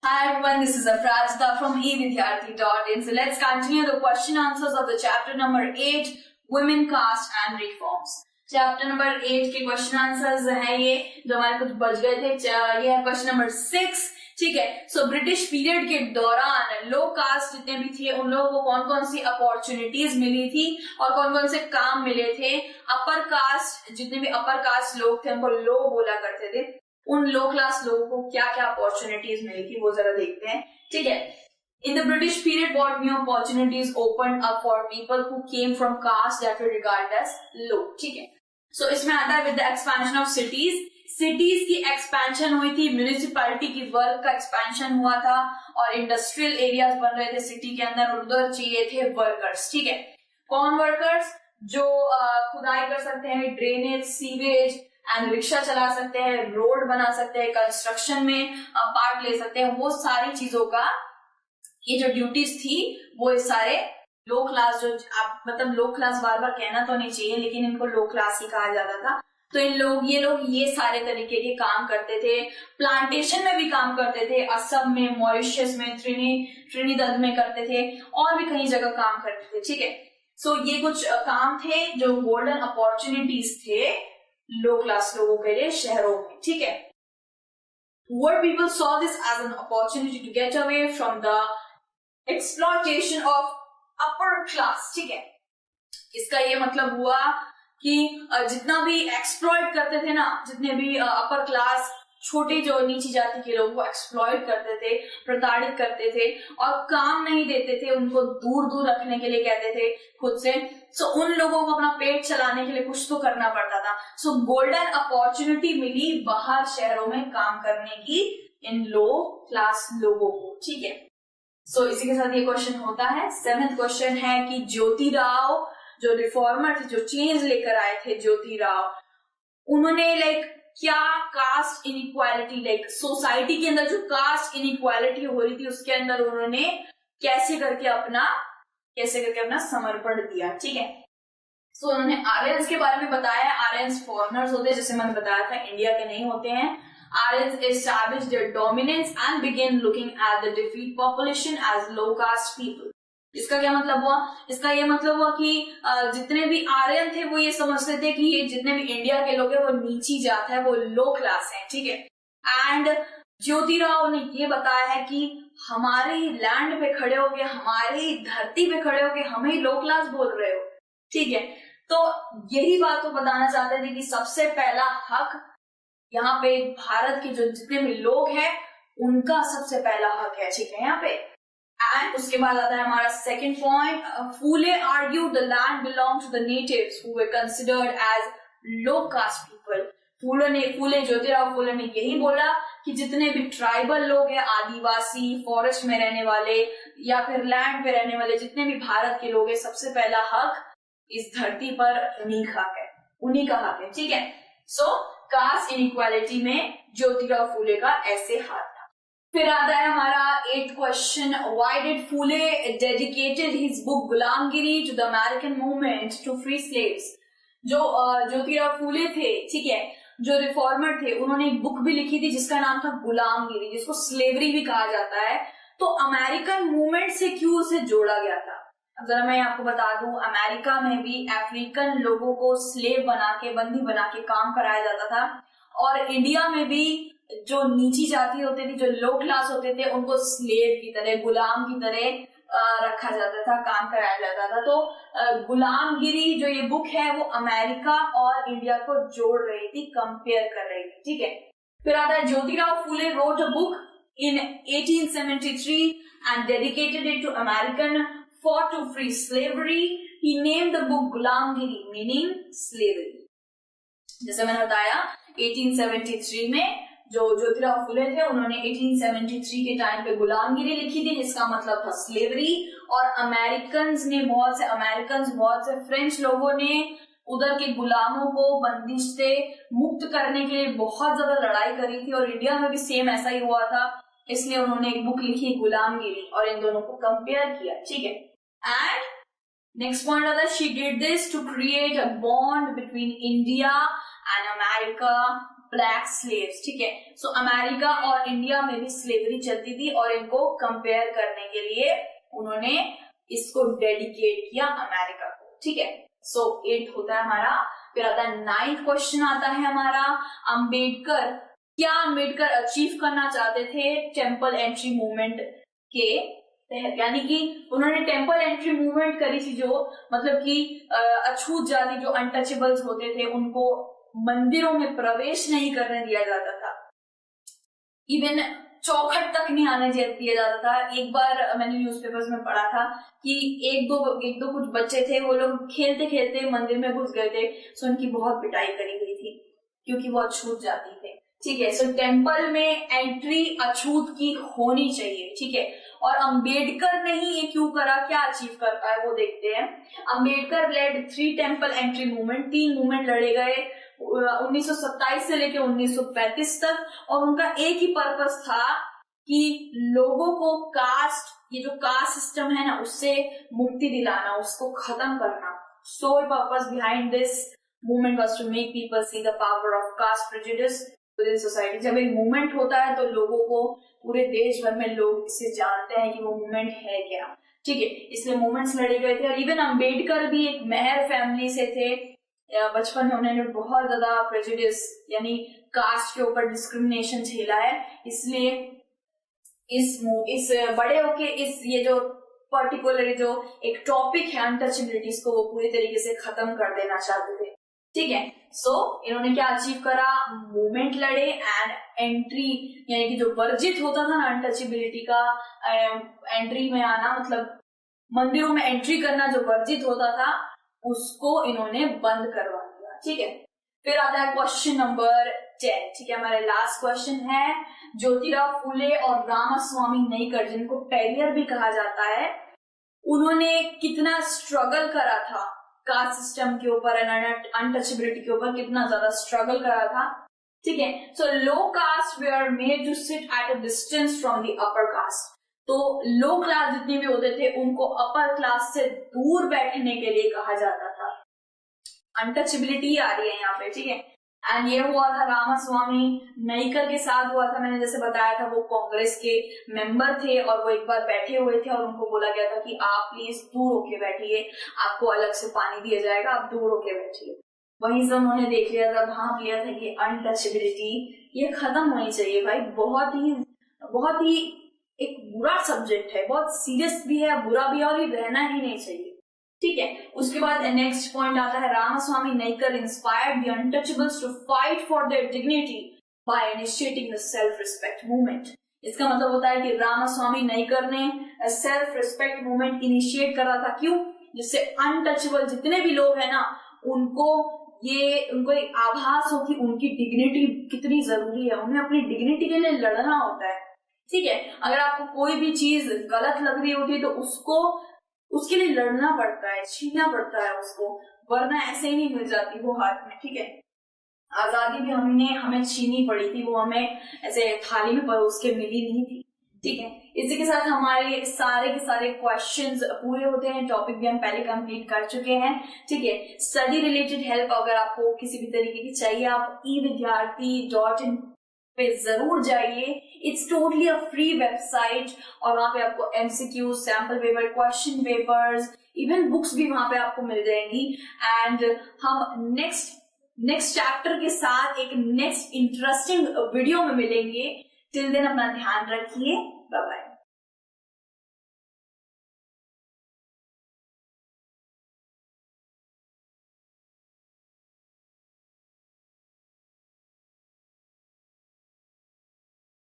Hi everyone, this is Aprajita from evidyarthi.in. So let's continue the question answers of the chapter number 8, Women, Caste and Reforms. Chapter number 8 के question answers हैं ये जो हमारे कुछ बच गए थे. ये है क्वेश्चन नंबर 6. ठीक है. सो ब्रिटिश पीरियड के दौरान लो कास्ट जितने भी थे उन लोगों को कौन कौन सी अपॉर्चुनिटीज मिली थी और कौन कौन से काम मिले थे. अपर कास्ट जितने भी अपर कास्ट लोग थे उनको लो बोला करते थे. उन लो क्लास लोगों को क्या क्या अपॉर्चुनिटीज मिली थी वो जरा देखते हैं. ठीक है. In the British period, what new opportunities opened up for people who came from castes that were regarded as low. ठीक है. So इसमें आता है with the expansion of cities. Cities की एक्सपेंशन हुई थी, म्यूनिसिपैलिटी की वर्क का एक्सपेंशन हुआ था और इंडस्ट्रियल एरियाज बन रहे थे सिटी के अंदर. उधर चाहिए थे वर्कर्स. ठीक है. कौन वर्कर्स? जो खुदाई कर सकते हैं, ड्रेनेज, सीवेज एंड रिक्शा चला सकते हैं, रोड बना सकते हैं, कंस्ट्रक्शन में पार्ट ले सकते हैं. वो सारी चीजों का ये जो ड्यूटीज थी वो ये सारे लो क्लास, जो आप मतलब लो क्लास बार बार कहना तो नहीं चाहिए लेकिन इनको लो क्लास ही कहा जाता था. तो ये लोग ये सारे तरीके के काम करते थे. प्लांटेशन में भी काम करते थे, असम में, मॉरिशस में, ट्रिनिदाद में करते थे और भी कई जगह काम करते थे. ठीक है. सो ये कुछ काम थे जो गोल्डन अपॉर्चुनिटीज थे लो क्लास लोगों के लिए शहरों में. ठीक है. What people saw this as an opportunity to get away from the exploitation of upper class. ठीक है. इसका ये मतलब हुआ कि जितना भी एक्सप्लॉइट करते थे ना, जितने भी अपर क्लास छोटे जो नीची जाति के लोगों को एक्सप्लॉइट करते थे, प्रताड़ित करते थे और काम नहीं देते थे, उनको दूर दूर रखने के लिए कहते थे खुद से. सो उन लोगों को अपना पेट चलाने के लिए कुछ तो करना पड़ता था. सो गोल्डन अपॉर्चुनिटी मिली बाहर शहरों में काम करने की इन लो क्लास लोगों को. ठीक है. सो इसी के साथ ये क्वेश्चन होता है. 7th क्वेश्चन है कि ज्योतिराव जो रिफॉर्मर थे, जो चेंज लेकर आए थे ज्योतिराव, उन्होंने क्या कास्ट इनइक्वालिटी, सोसाइटी के अंदर जो कास्ट इनइक्वालिटी हो रही थी उसके अंदर उन्होंने कैसे करके अपना समर्पण दिया. ठीक है. सो उन्होंने आर्यंस के बारे में बताया. आर्यंस फॉरेनर्स होते हैं, जैसे मैंने बताया था, इंडिया के नहीं होते हैं. Aryans established their dominance and began looking at the defeat population as low caste people. इसका क्या मतलब हुआ? इसका ये मतलब हुआ कि जितने भी आर्यन थे वो ये समझते थे कि ये जितने भी इंडिया के लोग हैं वो नीची जात है, वो लो क्लास है. ठीक है. एंड ज्योतिराव ने ये बताया है कि हमारी लैंड पे खड़े होके, हमारी धरती पे खड़े होके हमें लो क्लास बोल रहे हो. ठीक है. तो यही बात वो बताना चाहते थे कि सबसे पहला हक यहाँ पे भारत के जो जितने भी लोग हैं उनका सबसे पहला हक है. ठीक है. यहाँ पे एंड उसके बाद आता है हमारा second point. Phule argued the land belong to the natives who were considered as low caste people. Phule Jyotirao Phule ने यही बोला कि जितने भी ट्राइबल लोग हैं, आदिवासी, फॉरेस्ट में रहने वाले या फिर लैंड पे रहने वाले जितने भी भारत के लोग हैं, सबसे पहला हक इस धरती पर उन्हीं का हक है. ठीक है. सो कास्ट इनइक्वालिटी में ज्योतिराव फूले का ऐसे हाथ था. फिर आता है हमारा 8th question. Why did Phule dedicated his book Gulamgiri to the American movement to free slaves. जो ज्योतिराव फूले थे, ठीक है, जो रिफॉर्मर थे, उन्होंने एक बुक भी लिखी थी जिसका नाम था गुलामगिरी, जिसको स्लेवरी भी कहा जाता है. तो अमेरिकन मूवमेंट से क्यों उसे जोड़ा गया था? अब जरा मैं आपको बता दूं, अमेरिका में भी अफ्रीकन लोगों को स्लेव बना के, बंदी बना के काम कराया जाता था और इंडिया में भी जो नीची जाति होती थी, जो लो क्लास होते थे, उनको स्लेव की तरह, गुलाम की तरह रखा जाता था, काम कराया जाता था. तो गुलामगिरी जो ये बुक है वो अमेरिका और इंडिया को जोड़ रही थी, कंपेयर कर रही थी. ठीक है. फिर आता है Jyotirao Phule wrote a book in 1873 and dedicated it to American fought to free slavery. He named the book Gulamgiri, meaning slavery. जैसे मैंने बताया 1873 में जो ज्योतिराव फुले थे उन्होंने 1873 के टाइम पे गुलामगिरी लिखी थी जिसका मतलब था स्लेवरी. और बहुत से फ्रेंच लोगों ने उधर के गुलामों को बंदिश से मुक्त करने के लिए बहुत ज्यादा लड़ाई करी थी और इंडिया में भी सेम ऐसा ही हुआ था. इसलिए उन्होंने एक बुक लिखी गुलामगिरी और इन दोनों को कंपेयर किया. ठीक है. And next point was that she did this to create a bond between India and America black slaves, ठीक है। सो अमेरिका और इंडिया में भी स्लेवरी चलती थी और इनको कंपेयर करने के लिए उन्होंने इसको डेडिकेट किया अमेरिका को, ठीक है। सो 8 होता है हमारा। फिर आता है 9th क्वेश्चन आता है हमारा, अम्बेडकर अचीव करना चाहते थे टेम्पल एंट्री मूवमेंट के तहत, यानी कि उन्होंने टेम्पल एंट्री मूवमेंट करी थी, जो मतलब कि अछूत जाति जो अनटचेबल्स होते थे उनको मंदिरों में प्रवेश नहीं करने दिया जाता था, इवन चौखट तक नहीं आने दिया जाता था। एक बार मैंने न्यूज़पेपर्स में पढ़ा था कि एक दो कुछ बच्चे थे, वो लोग खेलते खेलते मंदिर में घुस गए थे, सो उनकी बहुत पिटाई करी गई थी क्योंकि वो अछूत जाति थे, ठीक है। सो टेम्पल में एंट्री अछूत की होनी चाहिए, ठीक है। और अंबेडकर ने ही ये क्यों करा, क्या अचीव कर पाए वो देखते हैं। Ambedkar led 3 temple entry movement, 3 movement लड़े गए 1927 से लेके 1935 तक, और उनका एक ही पर्पस था कि लोगों को ये जो कास्ट सिस्टम है ना उससे मुक्ति दिलाना, उसको खत्म करना। Sole purpose behind this movement was to make people see the power of caste prejudice within society. जब एक मूवमेंट होता है तो लोगों को पूरे देश भर में लोग इसे जानते हैं कि वो मूवमेंट है क्या, ठीक है। इसलिए मूवमेंट्स लड़े गए थे। और इवन अम्बेडकर भी एक मेहर फैमिली से थे, बचपन में उन्होंने बहुत ज्यादा प्रेजुडिस यानी कास्ट के ऊपर डिस्क्रिमिनेशन झेला है, इसलिए इस बड़े होके ये जो पर्टिकुलर जो एक टॉपिक है अनटचेबिलिटीज को वो पूरी तरीके से खत्म कर देना चाहते थे, ठीक है। सो इन्होंने क्या अचीव करा, मूवमेंट लड़े एंड एंट्री यानी कि जो वर्जित होता था ना अनटचेबिलिटी का एंट्री में आना, मतलब मंदिरों में एंट्री करना जो वर्जित होता था उसको इन्होंने बंद करवा दिया, ठीक है। फिर आता है क्वेश्चन नंबर 10, ठीक है। हमारे लास्ट क्वेश्चन है, ज्योतिराव फूले और रामास्वामी नायकर जिनको पेरियर भी कहा जाता है, उन्होंने कितना स्ट्रगल करा था कास्ट सिस्टम के ऊपर एंड अनटचेबिलिटी के ऊपर, कितना ज्यादा स्ट्रगल करा था, ठीक है। So low caste were made to sit at a distance from the upper caste, तो लो क्लास जितने भी होते थे उनको अपर क्लास से दूर बैठने के लिए कहा जाता था। अनटचेबिलिटी आ रही है यहाँ पे, ठीक है। एंड ये हुआ था रामास्वामी नायकर के साथ हुआ था, मैंने जैसे बताया था वो कांग्रेस के मेंबर थे और वो एक बार बैठे हुए थे और उनको बोला गया था कि आप प्लीज दूर होके बैठिए, आपको अलग से पानी दिया जाएगा, आप दूर होके बैठिए। वहीं से उन्होंने देख लिया था, भाप लिया था कि अनटचेबिलिटी ये खत्म होनी चाहिए भाई, बहुत ही एक बुरा सब्जेक्ट है, बहुत सीरियस भी है, बुरा भी है और ये रहना ही नहीं चाहिए, ठीक है। उसके बाद नेक्स्ट पॉइंट आता है, Ramaswamy Naicker inspired the untouchables to fight for their dignity by initiating the self respect movement. इसका मतलब होता है कि रामास्वामी नायकर ने सेल्फ रिस्पेक्ट मूवमेंट इनिशिएट करा था, क्यों, जिससे अनटचेबल जितने भी लोग हैं ना उनको एक आभास हो कि उनकी डिग्निटी कितनी जरूरी है, उन्हें अपनी डिग्निटी के लिए लड़ना होता है, ठीक है। अगर आपको कोई भी चीज गलत लग रही होती है तो उसके लिए लड़ना पड़ता है, छीनना पड़ता है उसको, वरना ऐसे ही नहीं मिल जाती वो हाथ में, ठीक है। आजादी भी हमें छीनी पड़ी थी, वो हमें ऐसे थाली में परोस के मिली नहीं थी, ठीक है। इसी के साथ हमारे सारे के सारे क्वेश्चंस पूरे होते हैं, टॉपिक भी हम पहले कंप्लीट कर चुके हैं, ठीक है। स्टडी रिलेटेड हेल्प अगर आपको किसी भी तरीके की चाहिए, आप evidyarthi.in पे जरूर जाइए, it's totally a free website और वहां पे आपको MCQ, sample paper, question papers, even books भी वहां पे आपको मिल जाएंगी। एंड हम नेक्स्ट चैप्टर के साथ एक नेक्स्ट इंटरेस्टिंग वीडियो में मिलेंगे। टिल देन अपना ध्यान रखिए, बाय बाय।